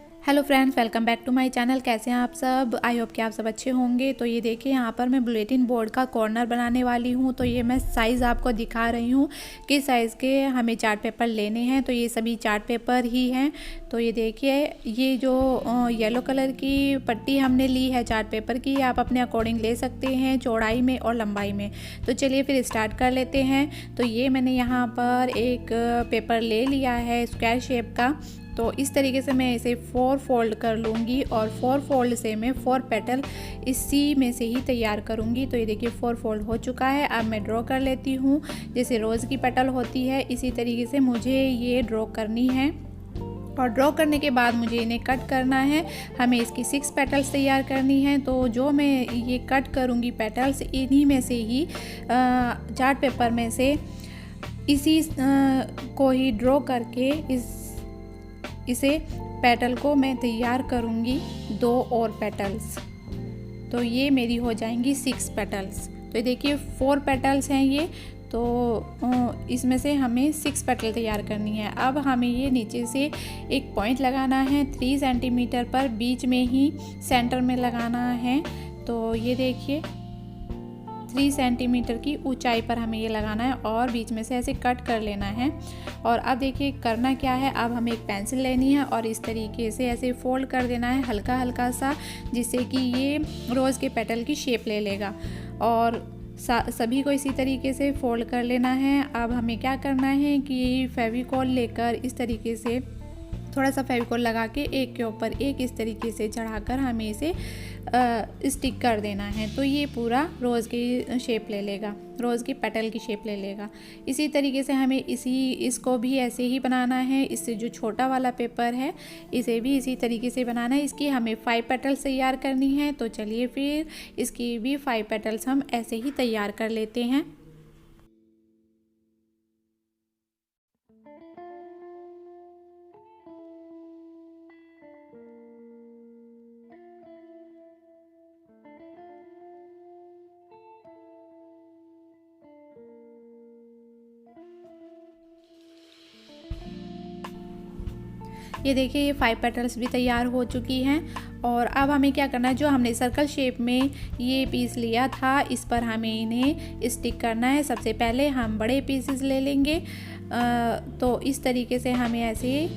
Hello friends, welcome back to my channel. कैसे हैं आप सब? आई होप कि आप सब अच्छे होंगे। तो ये देखिए, यहाँ पर मैं बुलेटिन बोर्ड का कॉर्नर बनाने वाली हूँ। तो ये मैं साइज़ आपको दिखा रही हूँ किस साइज़ के हमें चार्ट पेपर लेने हैं। तो ये सभी चार्ट पेपर ही हैं। तो ये देखिए, ये जो येलो कलर की पट्टी हमने ली है चार्ट पेपर की, आप अपने अकॉर्डिंग ले सकते हैं चौड़ाई में और लंबाई में। तो चलिए फिर स्टार्ट कर लेते हैं। तो ये मैंने यहाँ पर एक पेपर ले लिया है स्क्वायर शेप का। तो इस तरीके से मैं इसे 4 फोल्ड कर लूँगी और 4 फोल्ड से मैं 4 पेटल इसी में से ही तैयार करूँगी। तो ये देखिए 4 फोल्ड हो चुका है। अब मैं ड्रॉ कर लेती हूँ। जैसे रोज़ की पेटल होती है इसी तरीके से मुझे ये ड्रॉ करनी है। और ड्रॉ करने के बाद मुझे इन्हें कट करना है। हमें इसकी 6 पेटल्स तैयार करनी है। तो जो मैं ये कट करूँगी पेटल्स, इन्हीं में से ही चार्ट पेपर में से इसी को ही ड्रॉ करके इसे पेटल को मैं तैयार करूँगी 2 और पेटल्स। तो ये मेरी हो जाएंगी 6 पेटल्स। तो ये देखिए 4 पेटल्स हैं ये। तो इसमें से हमें 6 पेटल तैयार करनी है। अब हमें ये नीचे से एक पॉइंट लगाना है 3 सेंटीमीटर पर, बीच में ही सेंटर में लगाना है। तो ये देखिए 3 सेंटीमीटर की ऊंचाई पर हमें ये लगाना है और बीच में से ऐसे कट कर लेना है। और अब देखिए करना क्या है, अब हमें एक पेंसिल लेनी है और इस तरीके से ऐसे फोल्ड कर देना है हल्का हल्का सा, जिससे कि ये रोज़ के पेटल की शेप ले लेगा। और सभी को इसी तरीके से फोल्ड कर लेना है। अब हमें क्या करना है कि फेविकॉल लेकर इस तरीके से थोड़ा सा फेविकॉल लगा के एक के ऊपर एक इस तरीके से चढ़ाकर हमें इसे स्टिक कर देना है। तो ये पूरा रोज़ की शेप ले लेगा, रोज़ की पेटल की शेप ले लेगा। इसी तरीके से हमें इसको भी ऐसे ही बनाना है। इससे जो छोटा वाला पेपर है इसे भी इसी तरीके से बनाना है। इसकी हमें 5 पेटल्स तैयार करनी है। तो चलिए फिर इसकी भी 5 पेटल्स हम ऐसे ही तैयार कर लेते हैं। ये देखिए ये 5 पेटल्स भी तैयार हो चुकी हैं। और अब हमें क्या करना है, जो हमने सर्कल शेप में ये पीस लिया था इस पर हमें इन्हें स्टिक करना है। सबसे पहले हम बड़े पीसेस ले लेंगे। तो इस तरीके से हमें ऐसे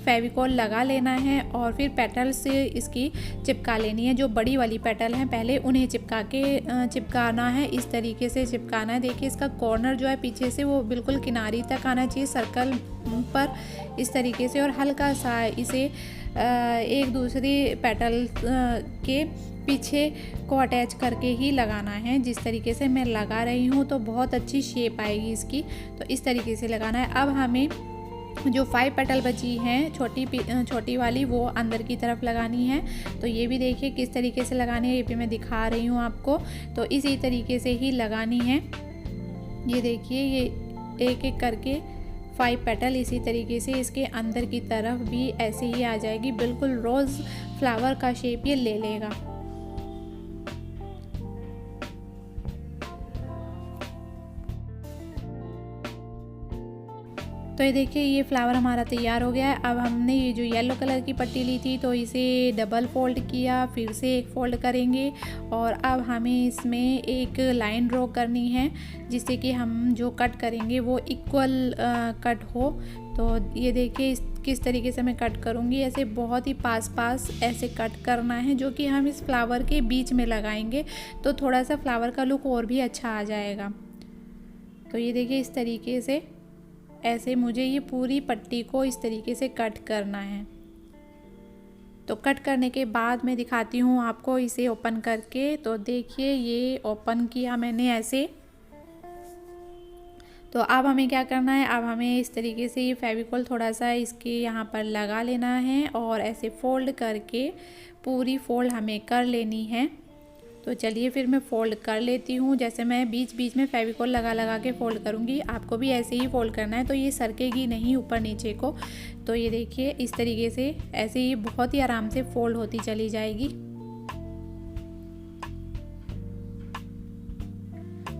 फेविकॉल लगा लेना है और फिर पेटल से इसकी चिपका लेनी है। जो बड़ी वाली पेटल हैं पहले उन्हें चिपकाना है, इस तरीके से चिपकाना है। देखिए इसका कॉर्नर जो है पीछे से वो बिल्कुल किनारी तक आना चाहिए सर्कल पर, इस तरीके से। और हल्का सा इसे एक दूसरी पेटल के पीछे को अटैच करके ही लगाना है। जिस तरीके से मैं लगा रही हूँ तो बहुत अच्छी शेप आएगी इसकी। तो इस तरीके से लगाना है। अब हमें जो 5 पेटल बची हैं छोटी वाली वो अंदर की तरफ लगानी है। तो ये भी देखिए किस तरीके से लगानी है, ये भी मैं दिखा रही हूँ आपको। तो इसी तरीके से ही लगानी है। ये देखिए ये एक एक करके 5 पेटल इसी तरीके से इसके अंदर की तरफ भी ऐसे ही आ जाएगी। बिल्कुल रोज़ फ्लावर का शेप ये ले लेगा। तो ये देखिए ये फ्लावर हमारा तैयार हो गया है। अब हमने ये जो येलो कलर की पट्टी ली थी तो इसे डबल फोल्ड किया, फिर से एक फोल्ड करेंगे और अब हमें इसमें एक लाइन ड्रॉ करनी है जिससे कि हम जो कट करेंगे वो इक्वल कट हो। तो ये देखिए किस तरीके से मैं कट करूँगी, ऐसे बहुत ही पास ऐसे कट करना है, जो कि हम इस फ्लावर के बीच में लगाएंगे तो थोड़ा सा फ्लावर का लुक और भी अच्छा आ जाएगा। तो ये देखिए इस तरीके से ऐसे मुझे ये पूरी पट्टी को इस तरीके से कट करना है। तो कट करने के बाद मैं दिखाती हूँ आपको इसे ओपन करके। तो देखिए ये ओपन किया मैंने ऐसे। तो अब हमें क्या करना है, अब हमें इस तरीके से ये फेविकॉल थोड़ा सा इसके यहाँ पर लगा लेना है और ऐसे फोल्ड करके पूरी फोल्ड हमें कर लेनी है। तो चलिए फिर मैं फ़ोल्ड कर लेती हूँ। जैसे मैं बीच बीच में फेविकॉल लगा के फ़ोल्ड करूँगी, आपको भी ऐसे ही फ़ोल्ड करना है। तो ये सरकेगी नहीं ऊपर नीचे को। तो ये देखिए इस तरीके से ऐसे ही बहुत ही आराम से फ़ोल्ड होती चली जाएगी।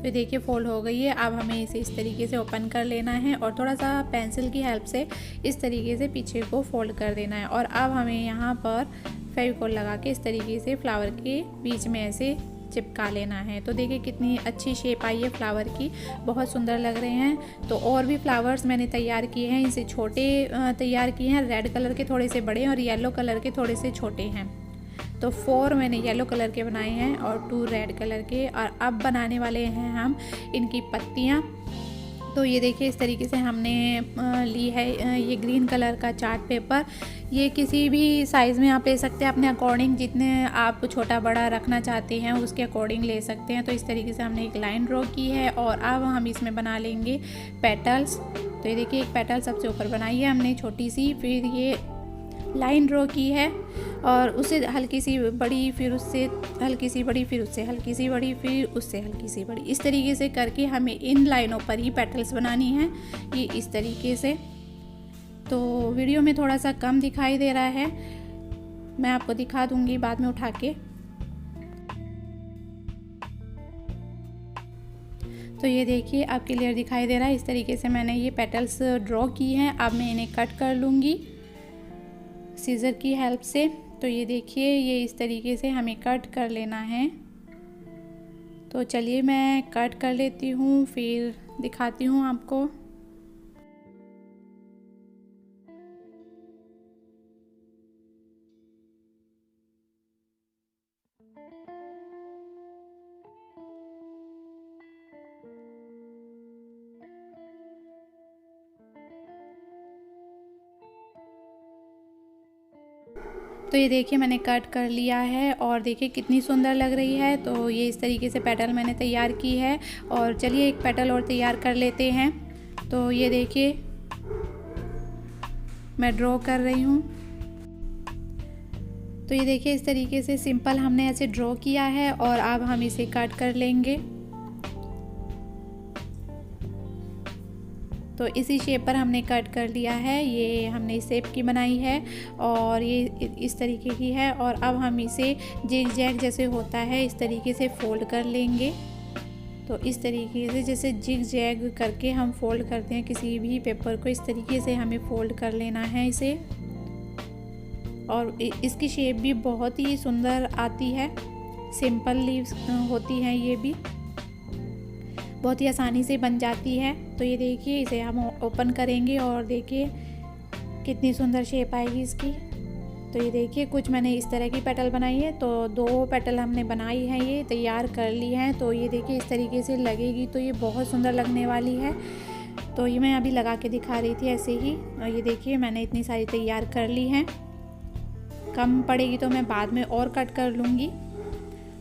तो देखिए फोल्ड हो गई है। अब हमें इसे इस तरीके से ओपन कर लेना है और थोड़ा सा पेंसिल की हेल्प से इस तरीके से पीछे को फोल्ड कर देना है। और अब हमें यहाँ पर फेविकोल लगा के इस तरीके से फ्लावर के बीच में ऐसे चिपका लेना है। तो देखिए कितनी अच्छी शेप आई है फ्लावर की, बहुत सुंदर लग रहे हैं। तो और भी फ्लावर्स मैंने तैयार किए हैं, इसे छोटे तैयार किए हैं, रेड कलर के थोड़े से बड़े और येलो कलर के थोड़े से छोटे हैं। तो 4 मैंने येलो कलर के बनाए हैं और 2 रेड कलर के। और अब बनाने वाले हैं हम इनकी पत्तियाँ। तो ये देखिए इस तरीके से हमने ली है ये ग्रीन कलर का चार्ट पेपर। ये किसी भी साइज़ में आप ले सकते हैं, अपने अकॉर्डिंग, जितने आप छोटा बड़ा रखना चाहते हैं उसके अकॉर्डिंग ले सकते हैं। तो इस तरीके से हमने एक लाइन ड्रॉ की है और अब हम इसमें बना लेंगे पेटल्स। तो ये देखिए एक पेटल सबसे ऊपर बनाई है हमने छोटी सी, फिर ये लाइन ड्रॉ की है और उससे हल्की सी बड़ी, फिर उससे हल्की सी बड़ी, फिर उससे हल्की सी बड़ी, फिर उससे हल्की सी बड़ी। इस तरीके से करके हमें इन लाइनों पर ही पेटल्स बनानी है, ये इस तरीके से। तो वीडियो में थोड़ा सा कम दिखाई दे रहा है, मैं आपको दिखा दूंगी बाद में उठा के। तो ये देखिए अब क्लियर दिखाई दे रहा है। इस तरीके से मैंने ये पेटल्स ड्रॉ की हैं। अब मैं इन्हें कट कर लूँगी सीज़र की हेल्प से। तो ये देखिए ये इस तरीके से हमें कट कर लेना है। तो चलिए मैं कट कर लेती हूँ, फिर दिखाती हूँ आपको। तो ये देखिए मैंने कट कर लिया है और देखिए कितनी सुंदर लग रही है। तो ये इस तरीके से पेटल मैंने तैयार की है और चलिए एक पेटल और तैयार कर लेते हैं। तो ये देखिए मैं ड्रॉ कर रही हूँ। तो ये देखिए इस तरीके से सिंपल हमने ऐसे ड्रॉ किया है और अब हम इसे कट कर लेंगे। तो इसी शेप पर हमने कट कर लिया है। ये हमने इस शेप की बनाई है और ये इस तरीके की है। और अब हम इसे जिग जैग जैसे होता है इस तरीके से फोल्ड कर लेंगे। तो इस तरीके से जैसे जिग जैग करके हम फोल्ड करते हैं किसी भी पेपर को, इस तरीके से हमें फोल्ड कर लेना है इसे। और इसकी शेप भी बहुत ही सुंदर आती है, सिंपल लीव्स होती हैं, ये भी बहुत ही आसानी से बन जाती है। तो ये देखिए इसे हम ओपन करेंगे और देखिए कितनी सुंदर शेप आएगी इसकी। तो ये देखिए कुछ मैंने इस तरह की पेटल बनाई है, तो 2 पेटल हमने बनाई है, ये तैयार कर ली हैं। तो ये देखिए इस तरीके से लगेगी तो ये बहुत सुंदर लगने वाली है। तो ये मैं अभी लगा के दिखा रही थी ऐसे ही। और ये देखिए मैंने इतनी सारी तैयार कर ली हैं, कम पड़ेगी तो मैं बाद में और कट कर लूँगी।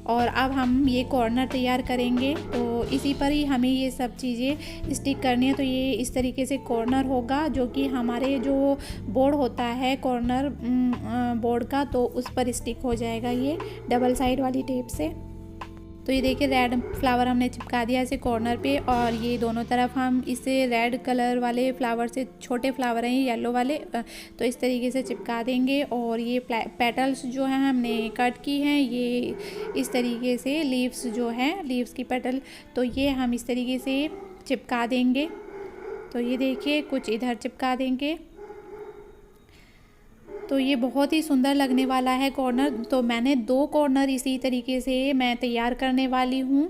और अब हम ये कॉर्नर तैयार करेंगे, तो इसी पर ही हमें ये सब चीज़ें स्टिक करनी है। तो ये इस तरीके से कॉर्नर होगा जो कि हमारे जो बोर्ड होता है कॉर्नर बोर्ड का, तो उस पर स्टिक हो जाएगा ये डबल साइड वाली टेप से। तो ये देखिए रेड फ्लावर हमने चिपका दिया ऐसे कॉर्नर पे और ये दोनों तरफ हम इसे रेड कलर वाले फ्लावर से, छोटे फ्लावर हैं येलो वाले, तो इस तरीके से चिपका देंगे। और ये पेटल्स जो हैं हमने कट की हैं, ये इस तरीके से लीव्स जो हैं, लीव्स की पेटल, तो ये हम इस तरीके से चिपका देंगे। तो ये देखिए कुछ इधर चिपका देंगे। तो ये बहुत ही सुंदर लगने वाला है कॉर्नर। तो मैंने 2 कॉर्नर इसी तरीके से मैं तैयार करने वाली हूँ,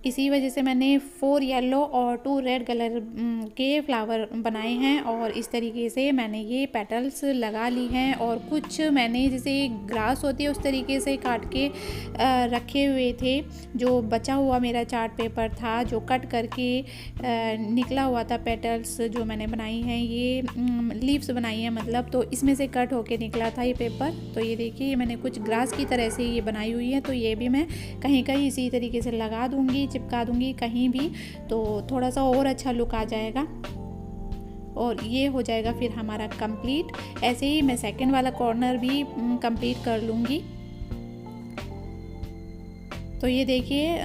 इसी वजह से मैंने 4 येलो और 2 रेड कलर के फ्लावर बनाए हैं। और इस तरीके से मैंने ये पेटल्स लगा ली हैं। और कुछ मैंने जैसे ग्रास होती है उस तरीके से काट के रखे हुए थे, जो बचा हुआ मेरा चार्ट पेपर था, जो कट करके निकला हुआ था पेटल्स जो मैंने बनाई हैं, ये लीव्स बनाई हैं मतलब, तो इसमें से कट होके निकला था ये पेपर। तो ये देखिए मैंने कुछ ग्रास की तरह से ये बनाई हुई है। तो ये भी मैं कहीं कहीं इसी तरीके से लगा दूँगी, चिपका दूंगी कहीं भी, तो थोड़ा सा और अच्छा लुक आ जाएगा और ये हो जाएगा फिर हमारा कंप्लीट। ऐसे ही मैं सेकंड वाला कॉर्नर भी कंप्लीट कर लूँगी। तो ये देखिए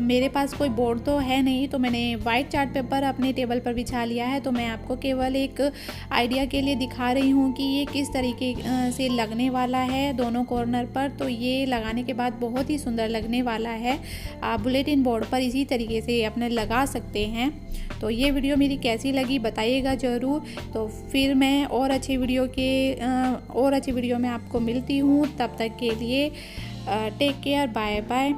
मेरे पास कोई बोर्ड तो है नहीं, तो मैंने वाइट चार्ट पेपर अपने टेबल पर बिछा लिया है। तो मैं आपको केवल एक आइडिया के लिए दिखा रही हूँ कि ये किस तरीके से लगने वाला है दोनों कॉर्नर पर। तो ये लगाने के बाद बहुत ही सुंदर लगने वाला है। आप बुलेटिन बोर्ड पर इसी तरीके से अपने लगा सकते हैं। तो ये वीडियो मेरी कैसी लगी बताइएगा ज़रूर। तो फिर मैं और अच्छी वीडियो में आपको मिलती हूँ। तब तक के लिए टेक केयर, बाय बाय।